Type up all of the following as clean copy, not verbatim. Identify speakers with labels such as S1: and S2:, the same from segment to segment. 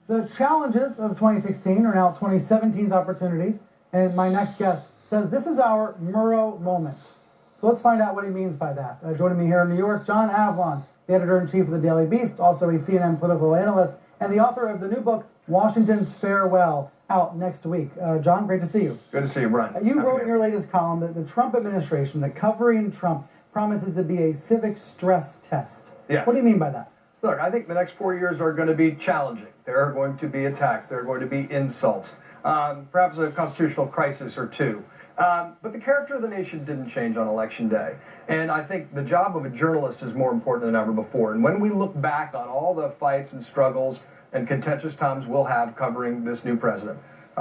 S1: The challenges of 2016 are now 2017's opportunities, and my next guest says this is our Murrow moment. So let's find out what he means by that. Joining me here in New York, John Avlon, the editor-in-chief of the Daily Beast, also a CNN political analyst, and the author of the new book, Washington's Farewell, out next week. John, great to see you.
S2: Good to see you, Brian.
S1: You wrote in your latest column that the Trump administration, that covering Trump, promises to be a civic stress test.
S2: Yes.
S1: What do you mean by that?
S2: Look, I think the next 4 years are going to be challenging. There are going to be attacks. There are going to be insults. Perhaps a constitutional crisis or two. But the character of the nation didn't change on Election Day. And I think the job of a journalist is more important than ever before. And when we look back on all the fights and struggles and contentious times we'll have covering this new president,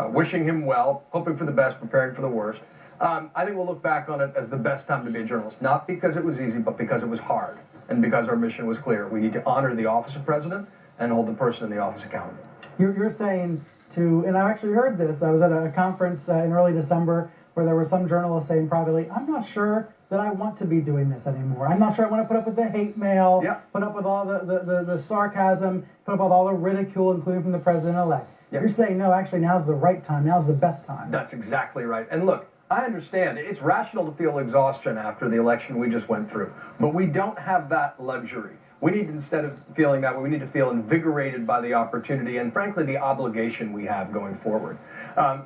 S2: wishing him well, hoping for the best, preparing for the worst, I think we'll look back on it as the best time to be a journalist. Not because it was easy, but because it was hard. And because our mission was clear. We need to honor the office of president and hold the person in the office accountable.
S1: You're saying to, and I actually heard this, I was at a conference in early December where there were some journalists saying privately, I'm not sure that I want to be doing this anymore. I'm not sure I want to put up with the hate mail, put up with all the sarcasm, put up with all the ridicule, including from the president-elect. You're saying, no, actually, now's the right time, now's the best time.
S2: That's exactly right. And look, I understand it's rational to feel exhaustion after the election we just went through, but we don't have that luxury. We need, instead of feeling that way, we need to feel invigorated by the opportunity and, frankly, the obligation we have going forward.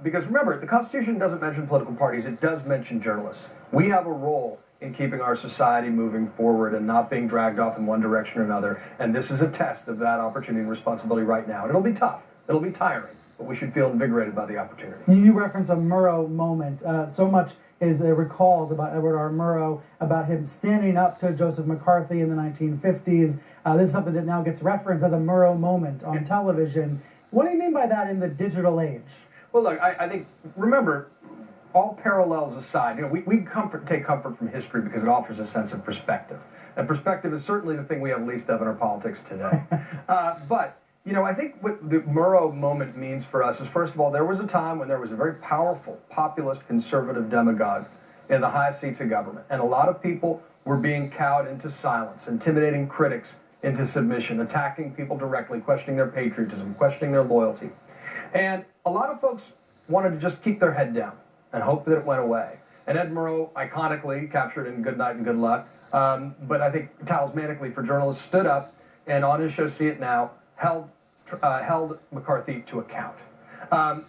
S2: Because remember, the Constitution doesn't mention political parties, it does mention journalists. We have a role in keeping our society moving forward and not being dragged off in one direction or another, and this is a test of that opportunity and responsibility right now. And it'll be tough, it'll be tiring, but we should feel invigorated by the opportunity.
S1: You reference a Murrow moment. So much is recalled about Edward R. Murrow, about him standing up to Joseph McCarthy in the 1950s. This is something that now gets referenced as a Murrow moment on television. What do you mean by that in the digital age?
S2: Well, look, I think, remember, all parallels aside, you know, we take comfort from history because it offers a sense of perspective. And perspective is certainly the thing we have least of in our politics today. But you know, I think what the Murrow moment means for us is, first of all, there was a time when there was a very powerful, populist, conservative demagogue in the highest seats of government. And a lot of people were being cowed into silence, intimidating critics into submission, attacking people directly, questioning their patriotism, questioning their loyalty. And a lot of folks wanted to just keep their head down and hope that it went away. And Ed Murrow, iconically captured in Good Night and Good Luck, but I think talismanically for journalists, stood up and on his show See It Now, held McCarthy to account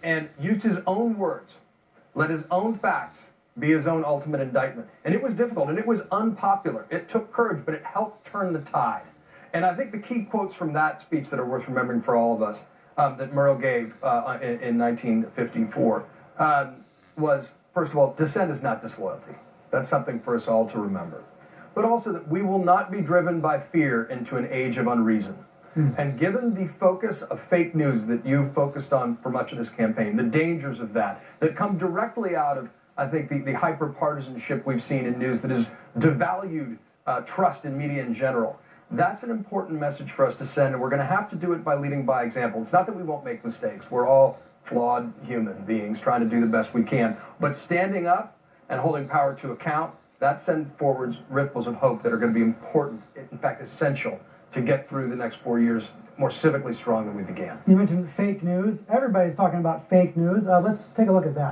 S2: and used his own words, let his own facts be his own ultimate indictment. And it was difficult, and it was unpopular. It took courage, but it helped turn the tide. And I think the key quotes from that speech that are worth remembering for all of us that Murrow gave in 1954 was, first of all, dissent is not disloyalty. That's something for us all to remember. But also that we will not be driven by fear into an age of unreason. And given the focus of fake news that you've focused on for much of this campaign, the dangers of that come directly out of, I think, the hyper-partisanship we've seen in news that has devalued trust in media in general, that's an important message for us to send, and we're going to have to do it by leading by example. It's not that we won't make mistakes. We're all flawed human beings trying to do the best we can. But standing up and holding power to account, that sends forward ripples of hope that are going to be important, in fact, essential, to get through the next 4 years more civically strong than we began.
S1: You mentioned fake news. Everybody's talking about fake news. Let's take a look at that.